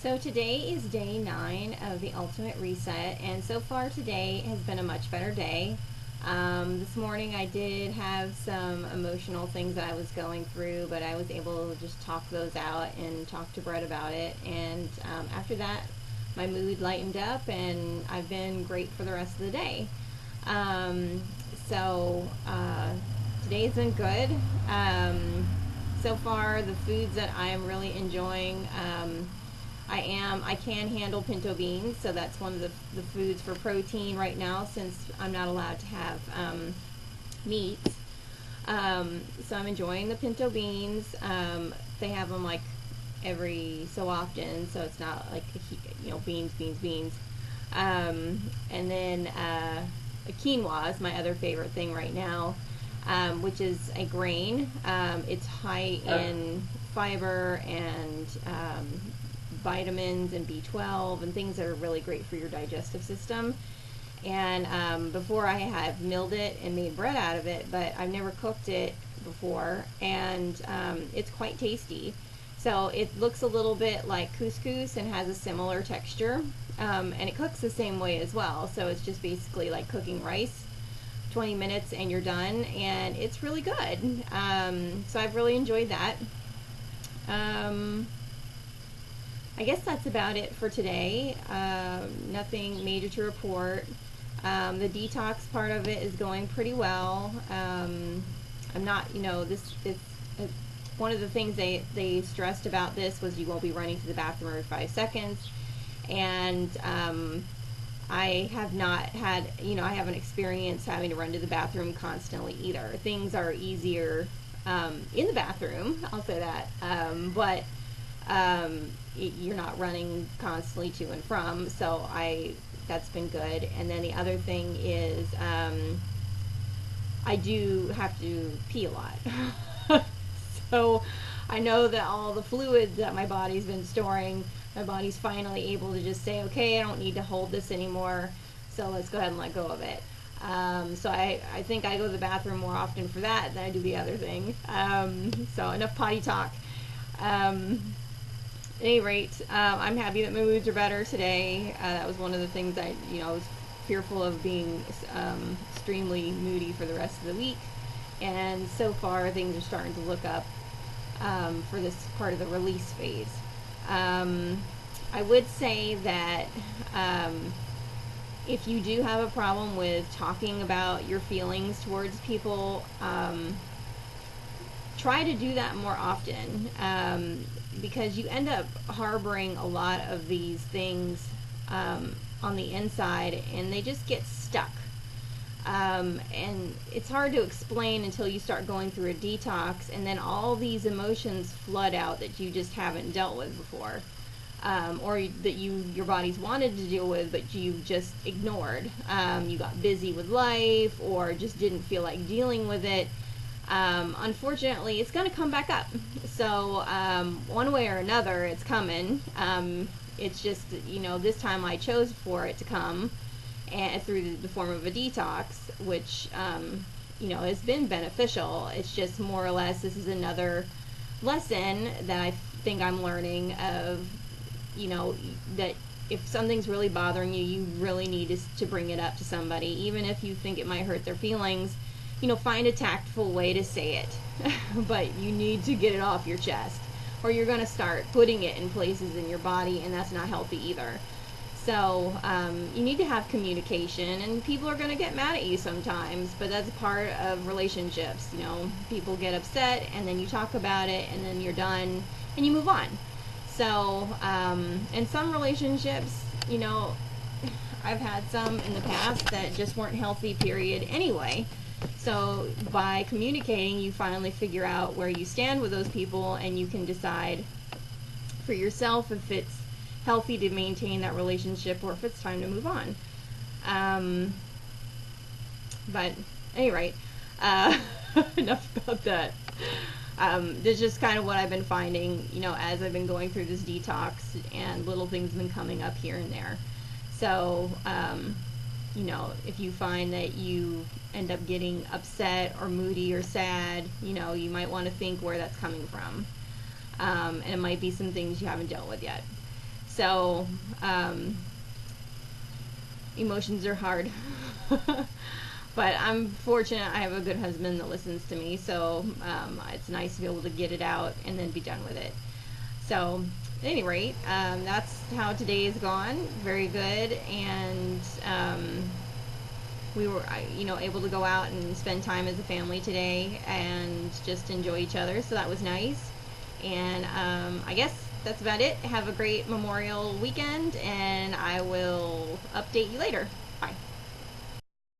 So today is day 9 of the Ultimate Reset, and so far today has been a much better day. This morning I did have some emotional things that I was going through, but I was able to just talk those out and talk to Brett about it. And after that, my mood lightened up, and I've been great for the rest of the day. Um, so today's been good. So far, the foods that I'm really enjoying. I can handle pinto beans, so that's one of the foods for protein right now since I'm not allowed to have meats. So I'm enjoying the pinto beans. They have them like every so often, so it's not like beans. And then quinoa is my other favorite thing right now, which is a grain. It's high in fiber and vitamins and B12 and things that are really great for your digestive system. And before I have milled it and made bread out of it, but I've never cooked it before, and it's quite tasty. So it looks a little bit like couscous and has a similar texture, and it cooks the same way as well. So it's just basically like cooking rice. 20 minutes and you're done, and it's really good. So I've really enjoyed that. I guess that's about it for today. Nothing major to report. The detox part of it is going pretty well. I'm not, one of the things they stressed about this was you won't be running to the bathroom every 5 seconds. And I have not had, I haven't experienced having to run to the bathroom constantly either. Things are easier in the bathroom, I'll say that. But you're not running constantly to and from, so that's been good. And then the other thing is I do have to pee a lot. So I know that all the fluids that my body's been storing, my body's finally able to just say, okay, I don't need to hold this anymore, so let's go ahead and let go of it. So I think I go to the bathroom more often for that than I do the other thing. So enough potty talk. At any rate, I'm happy that my moods are better today. That was one of the things I was fearful of being extremely moody for the rest of the week. And so far, things are starting to look up for this part of the release phase. I would say that if you do have a problem with talking about your feelings towards people, try to do that more often, because you end up harboring a lot of these things on the inside, and they just get stuck. And it's hard to explain until you start going through a detox, and then all these emotions flood out that you just haven't dealt with before, or that your body's wanted to deal with, but you just ignored. You got busy with life, or just didn't feel like dealing with it. Unfortunately, it's going to come back up. So one way or another, it's coming. It's just, this time I chose for it to come, and through the form of a detox, which has been beneficial. It's just more or less this is another lesson that I think I'm learning of, that if something's really bothering you, you really need to bring it up to somebody, even if you think it might hurt their feelings. Find a tactful way to say it, but you need to get it off your chest, or you're going to start putting it in places in your body, and that's not healthy either. So you need to have communication, and people are going to get mad at you sometimes, but that's part of relationships. People get upset, and then you talk about it, and then you're done, and you move on. So in some relationships, I've had some in the past that just weren't healthy, period, anyway. So by communicating, you finally figure out where you stand with those people, and you can decide for yourself if it's healthy to maintain that relationship or if it's time to move on. But at any rate, enough about that. That's just kind of what I've been finding, as I've been going through this detox, and little things have been coming up here and there. So if you find that you end up getting upset or moody or sad, you might want to think where that's coming from. And it might be some things you haven't dealt with yet. So, emotions are hard. But I'm fortunate I have a good husband that listens to me, so it's nice to be able to get it out and then be done with it. So, at any rate, that's how today has gone. Very good, and we were, able to go out and spend time as a family today and just enjoy each other. So that was nice. And I guess that's about it. Have a great Memorial weekend, and I will update you later.